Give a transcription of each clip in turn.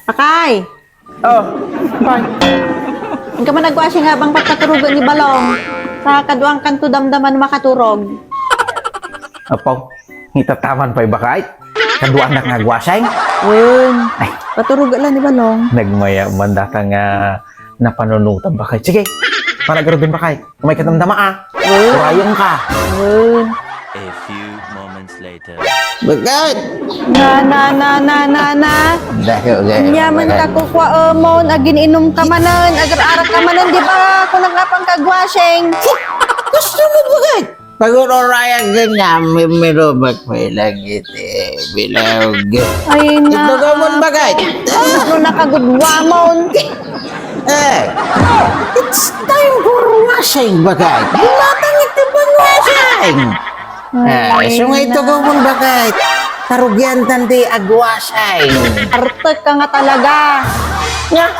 Pakay! Oh, bye. Ang ka man nagwasi nga bang pagkaturugan ni Balong sa kaduang kanto damdaman makaturog. Apaw, hitataman pa'y bakait. Kaduan na nga gwasay. Yun. Ay. Paturugan lang ni Balong. Nagmaya man data nga napanunutan bakait. Sige, panagarubin bakait. Kumay katamdama ah. Kurayong ka. Yun. A few moments later. Bakait! Na. Yaman ka kukwa mon, agin inom ka manan, agar-arak ka manan, di ba? Kung nagkapang kagwaseng. Gusto mo bakait? Pag-urayang ganyan, may mirobak may langit eh, bilawag. Ay na. Ito ka mo bakait? Ano nakagudwa mon? Eh, it's time for washing bakait. Bumatang ito bang washing? So nga ito ka mo bakait? Tarugyan tanti agwasay. Artek ka nga talaga.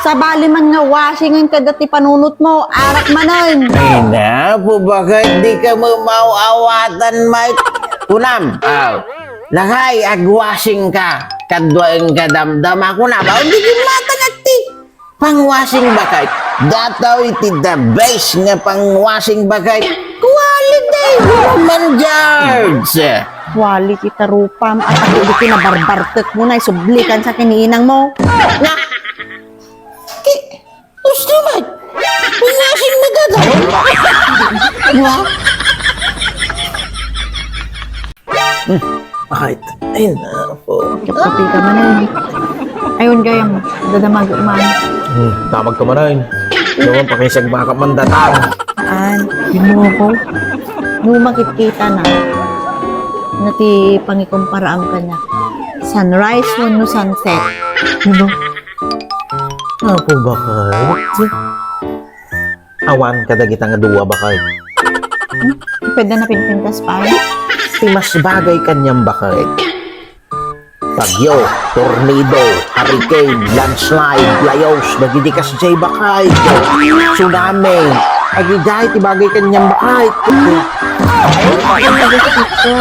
Sa bali man nga wasingan ka dati panunot mo, arak manan. Ay na, po bakit di ka mamaawatan, Mike? Kunam, lakay, agwasing ka. Kadwaing kadamdam ako na ba? Hindi ka matangati. Pangwasing bakit? Dataw iti the best nga pangwasing bakit? Quality woman George. Quality tarupam at ako di kinabarbartek mo na isublikan sa kiniinang mo. Na, gusto mo? Pangwasing magagawa? Nga? Bakit? Ay na po. Kapi ka manan. Ayun gayam, dadamag man. Tamag ka manayin. Naman pakisag baka mandatang. Yun mo ko. Nung makikita na, nati pangikumparaam ka na. Sunrise mo no sunset. Ano? Apo bakit? Awan kadagit nga duwa bakit? Pwede na pinpintas pa. Si mas bagay kanyang bakit? Bagyo, tornado, hurricane, landslide, layos, nagidikas jay bakit? Tsunami, agiday ti bagay kanyang bakit? Ay, nagusito.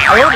Ayun,